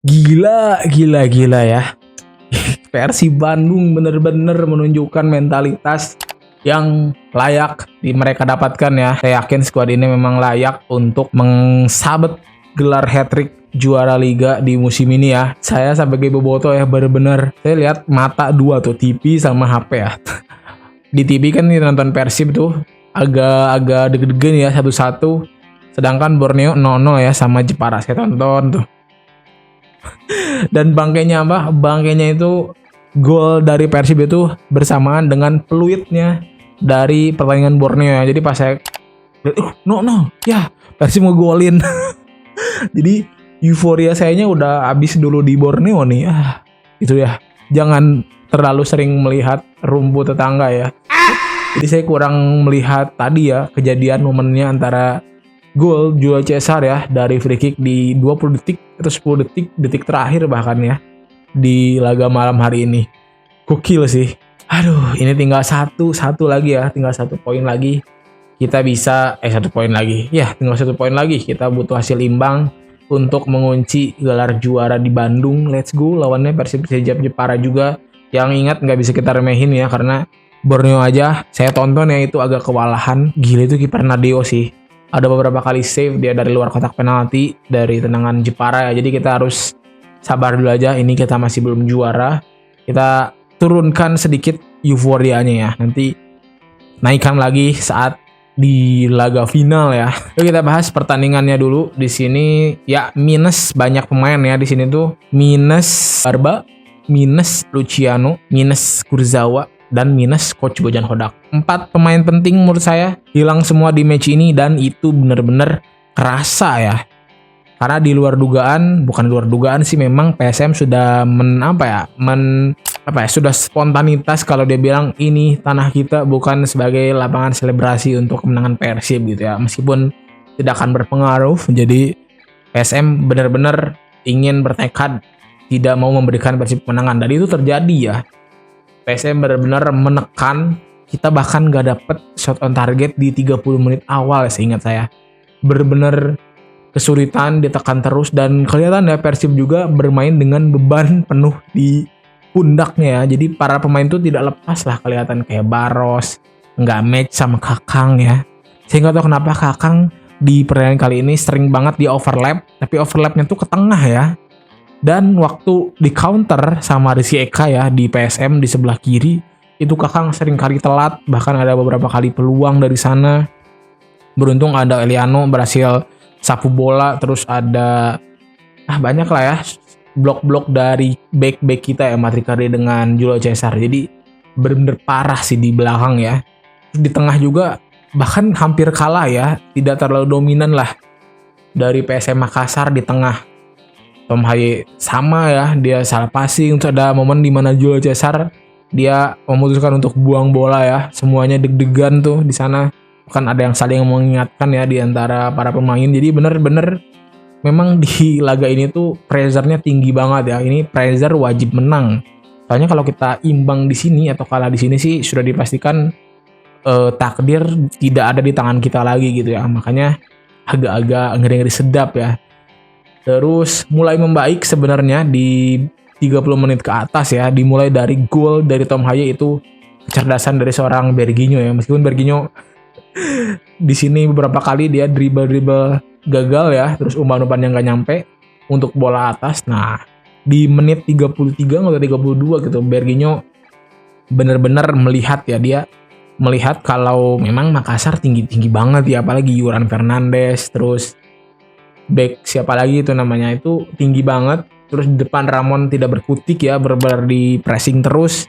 Gila ya. Persib Bandung bener-bener menunjukkan mentalitas yang layak mereka dapatkan ya. Saya yakin skuad ini memang layak untuk mengsabet gelar hat-trick juara liga di musim ini ya. Saya sebagai boboto ya bener-bener saya lihat mata dua tuh, TV sama HP ya. Di TV kan nonton Persib tuh agak deg-degan ya 1-1. Sedangkan Borneo 0-0 ya sama Jepara, saya tonton tuh. Dan bangkainya itu gol dari Persib itu bersamaan dengan peluitnya dari pertandingan Borneo ya. Jadi pas saya ya Persib ngegolin. Jadi euforia sayanya udah habis dulu di Borneo nih. Itu ya. Jangan terlalu sering melihat rumput tetangga ya. Jadi saya kurang melihat tadi ya kejadian momennya antara gol Julio Cesar ya dari free kick di 20 detik atau 10 detik terakhir bahkan ya di laga malam hari ini. Gokil sih. Aduh, ini tinggal satu lagi ya, tinggal 1 poin lagi. Kita bisa 1 poin lagi. Ya, tinggal 1 poin lagi. Kita butuh hasil imbang untuk mengunci gelar juara di Bandung. Let's go. Lawannya Persib Jepara juga. Yang ingat nggak bisa kita remehin ya karena Borneo aja saya tonton ya itu agak kewalahan. Gila itu kiper Nadeo sih. Ada beberapa kali save dia dari luar kotak penalti dari tendangan Jepara ya. Jadi kita harus sabar dulu aja. Ini kita masih belum juara. Kita turunkan sedikit euforianya ya. Nanti naikkan lagi saat di laga final ya. Yuk kita bahas pertandingannya dulu. Di sini ya minus banyak pemain ya di sini tuh. Minus Barba, minus Luciano, minus Kurzawa, dan minus Coach Bojan Hodak. 4 pemain penting menurut saya hilang semua di match ini dan itu bener-bener kerasa ya. Karena bukan luar dugaan sih memang PSM sudah sudah spontanitas kalau dia bilang ini tanah kita bukan sebagai lapangan selebrasi untuk kemenangan Persib gitu ya. Meskipun tidak akan berpengaruh, jadi PSM benar-benar ingin bertekad tidak mau memberikan Persib kemenangan dan itu terjadi ya. PSM benar-benar menekan, kita bahkan gak dapet shot on target di 30 menit awal seingat saya. Benar-benar kesulitan, ditekan terus dan kelihatan ya Persib juga bermain dengan beban penuh di pundaknya ya. Jadi para pemain tuh tidak lepas lah kelihatan kayak Baros nggak match sama Kakang ya. Saya nggak tahu kenapa Kakang di pertandingan kali ini sering banget di overlap, tapi overlapnya tuh ke tengah ya. Dan waktu di counter sama Rizky Eka ya di PSM di sebelah kiri itu Kakang sering kali telat, bahkan ada beberapa kali peluang dari sana. Beruntung ada Eliano berhasil sapu bola, terus ada banyak lah ya blok-blok dari back kita ya Matrikari dengan Julio Cesar. Jadi bener-bener parah sih di belakang ya. Di tengah juga bahkan hampir kalah ya, tidak terlalu dominan lah dari PSM Makassar di tengah. Tom Haye sama ya, dia salah passing. Terus ada momen di mana Julio Cesar dia memutuskan untuk buang bola ya. Semuanya deg-degan tuh di sana. Kan ada yang saling mengingatkan ya di antara para pemain. Jadi bener-bener memang di laga ini tuh pressure-nya tinggi banget ya. Ini pressure wajib menang. Soalnya kalau kita imbang di sini atau kalah di sini sih sudah dipastikan takdir tidak ada di tangan kita lagi gitu ya. Makanya agak-agak ngeri-ngeri sedap ya. Terus mulai membaik sebenarnya di 30 menit ke atas ya. Dimulai dari gol dari Tom Haye itu kecerdasan dari seorang Berginho ya. Meskipun Berginho di sini beberapa kali dia dribble gagal ya, terus umpan-umpan yang gak nyampe untuk bola atas. Nah, di menit 33 atau 32 gitu, Berginho benar-benar melihat ya, dia melihat kalau memang Makassar tinggi-tinggi banget ya, apalagi Yuran Fernandes, terus back siapa lagi itu namanya itu tinggi banget, terus di depan Ramon tidak berkutik ya, benar-benar di pressing terus.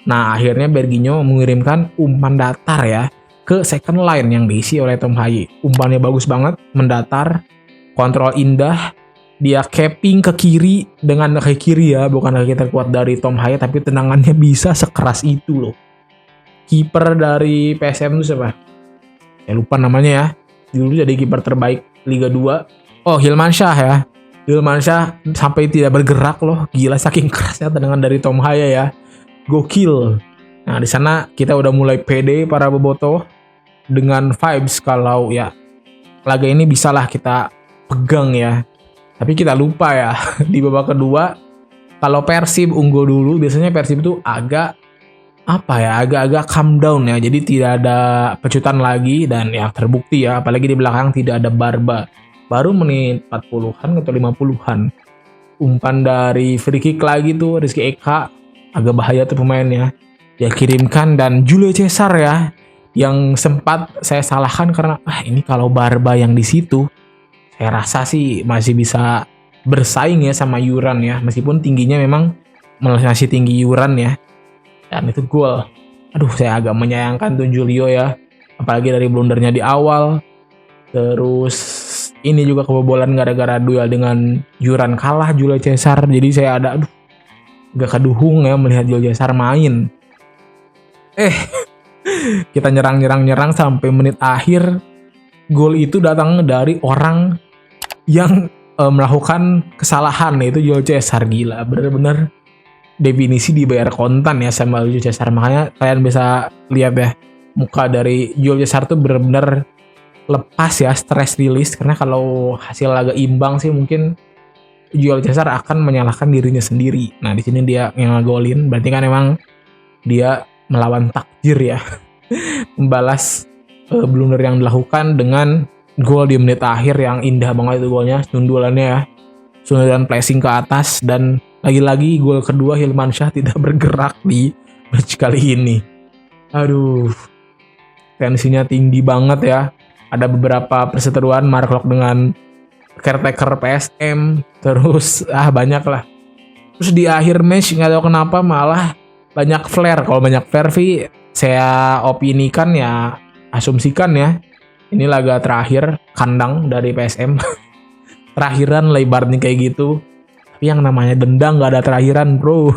Nah, akhirnya Berginho mengirimkan umpan datar ya ke second line yang diisi oleh Tom Haye. Umpannya bagus banget, mendatar, kontrol indah, dia capping ke kiri dengan kaki kiri ya, bukan kaki terkuat dari Tom Haye, tapi tendangannya bisa sekeras itu loh. Kiper dari PSM itu siapa? Saya lupa namanya ya. Dulu jadi kiper terbaik Liga 2. Oh, Hilmansyah ya. Hilmansyah sampai tidak bergerak loh. Gila saking kerasnya tendangan dari Tom Haye ya. Gokil. Nah, di sana kita udah mulai pede para bobotoh dengan vibes kalau ya laga ini bisalah kita pegang ya. Tapi kita lupa ya di babak kedua kalau Persib unggul dulu biasanya Persib itu agak-agak calm down ya. Jadi tidak ada pecutan lagi dan ya terbukti ya apalagi di belakang tidak ada Barba. Baru menit 40-an atau 50-an. Umpan dari free kick lagi tuh Rizky Eka, agak bahaya tuh pemainnya. Dia kirimkan dan Julio Cesar ya yang sempat saya salahkan karena ini kalau Barba yang di situ saya rasa sih masih bisa bersaing ya sama Yuran ya, meskipun tingginya memang masih tinggi Yuran ya. Dan itu gol. Aduh, saya agak menyayangkan tuh Julio ya, apalagi dari blundernya di awal. Terus ini juga kebobolan gara-gara duel dengan Yuran, kalah Julio Cesar. Jadi saya agak keduhung ya melihat Julio Cesar main. Kita nyerang sampai menit akhir. Gol itu datang dari orang yang melakukan kesalahan, yaitu Julio Cesar. Gila, bener-bener definisi dibayar kontan ya sama Julio Cesar. Makanya kalian bisa lihat ya, muka dari Julio Cesar tuh bener-bener lepas ya, stress release. Karena kalau hasil agak imbang sih mungkin Julio Cesar akan menyalahkan dirinya sendiri. Nah di sini dia yang ngegolin, berarti kan emang dia melawan takdir ya. Membalas blunder yang dilakukan dengan gol di menit akhir yang indah banget itu golnya, sundulannya ya, sundulan placing ke atas. Dan lagi-lagi gol kedua Hilmansyah tidak bergerak di match kali ini. Aduh, tensinya tinggi banget ya. Ada beberapa perseteruan Mark Locke dengan caretaker PSM, terus banyak lah. Terus di akhir match nggak tahu kenapa malah banyak flare. Kalau banyak flare sih saya opinikan ya, asumsikan ya, ini laga terakhir kandang dari PSM. Terakhiran lebar nih kayak gitu. Tapi yang namanya denda nggak ada terakhiran bro.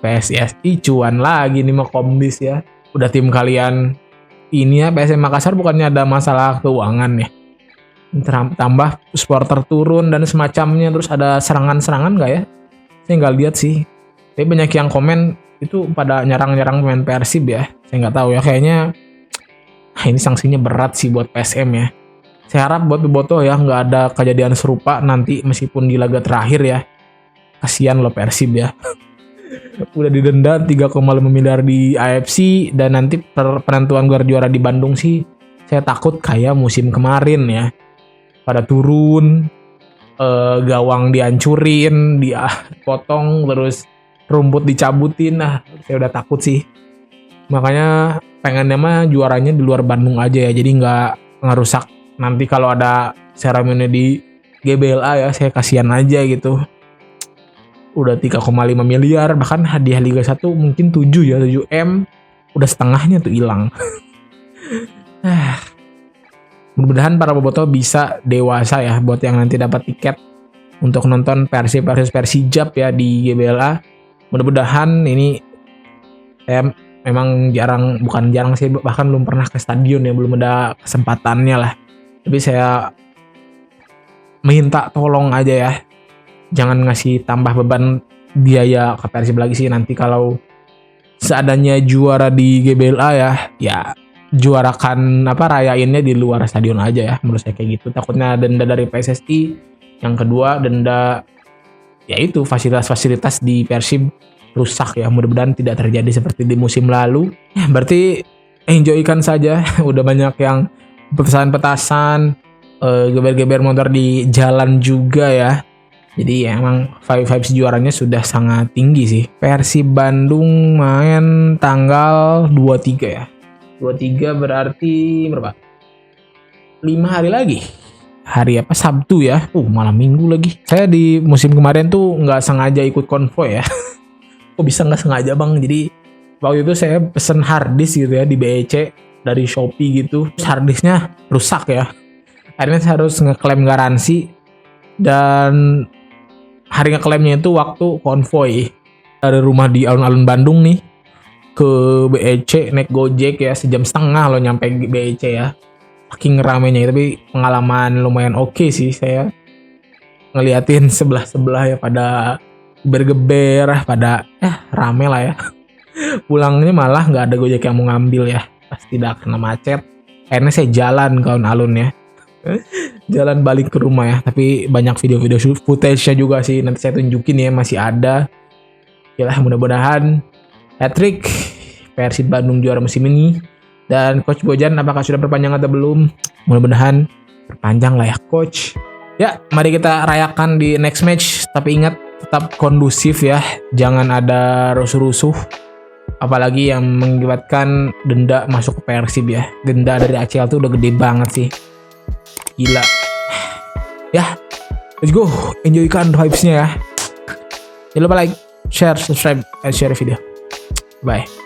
PSSI cuan lagi nih mah Komdis ya. Udah tim kalian ini ya, PSM Makassar bukannya ada masalah keuangan ya. Tambah supporter turun dan semacamnya, terus ada serangan-serangan nggak ya? Saya nggak lihat sih. Tapi banyak yang komen itu pada nyerang-nyerang pemain Persib ya. Saya nggak tahu ya, kayaknya ini sanksinya berat sih buat PSM ya. Saya harap buat Boboto ya nggak ada kejadian serupa nanti meskipun di laga terakhir ya. Kasian loh Persib ya. Udah didenda 3,5 miliar di AFC dan nanti penentuan gelar juara di Bandung sih saya takut kayak musim kemarin ya. Pada turun, gawang dihancurin, dipotong, terus rumput dicabutin. Nah, saya udah takut sih. Makanya pengennya mah juaranya di luar Bandung aja ya, jadi nggak ngerusak nanti kalau ada seremoni di GBLA ya. Saya kasihan aja gitu. Udah 3,5 miliar, bahkan hadiah Liga 1 mungkin 7 ya, 7M, udah setengahnya tuh hilang. Mudah-mudahan para bobotoh bisa dewasa ya buat yang nanti dapat tiket untuk nonton Persib versus Persijap ya di GBLA. Mudah-mudahan ini saya memang bukan jarang sih, bahkan belum pernah ke stadion ya, belum ada kesempatannya lah. Tapi saya minta tolong aja ya, jangan ngasih tambah beban biaya ke Persib lagi sih. Nanti kalau seadanya juara di GBLA ya juarakan rayainnya di luar stadion aja ya, menurut saya kayak gitu. Takutnya denda dari PSSI, yang kedua denda yaitu fasilitas di Persib rusak ya. Mudah-mudahan tidak terjadi seperti di musim lalu ya. Berarti enjoykan saja. Udah banyak yang petasan-petasan, geber-geber motor di jalan juga ya. Jadi ya, emang vibes juaranya sudah sangat tinggi sih. Persib Bandung main tanggal 23 ya. 23 berarti berapa? 5 hari lagi. Hari apa? Sabtu ya. Malam Minggu lagi. Saya di musim kemarin tuh nggak sengaja ikut konvoy ya. Kok bisa nggak sengaja bang? Jadi waktu itu saya pesen harddisk gitu ya di BEC dari Shopee gitu. Harddisknya rusak ya. Akhirnya saya harus ngeklaim garansi. Dan hari ngeklaimnya itu waktu konvoy dari rumah di alun-alun Bandung nih ke BEC naik Gojek ya, 1,5 jam loh nyampe BEC ya. Saking ramenya, tapi pengalaman lumayan oke sih. Saya ngeliatin sebelah-sebelah ya pada bergeber, pada rame lah ya. Pulangnya malah nggak ada Gojek yang mau ngambil ya, pasti tidak kena macet. Akhirnya saya jalan ke alun-alun ya. Jalan balik ke rumah ya. Tapi banyak video-video footage-nya juga sih. Nanti saya tunjukin ya, masih ada. Yalah, mudah-mudahan hat-trick Persib Bandung juara musim ini. Dan Coach Bojan apakah sudah perpanjang atau belum? Mudah-mudahan perpanjang lah ya Coach. Ya, mari kita rayakan di next match. Tapi ingat, tetap kondusif ya. Jangan ada rusuh-rusuh. Apalagi yang mengakibatkan denda masuk ke Persib ya. Denda dari ACL tuh udah gede banget sih. Gila. Ya, let's go. Enjoykan vibes-nya ya. Jangan lupa like, share, subscribe, and share video. Bye.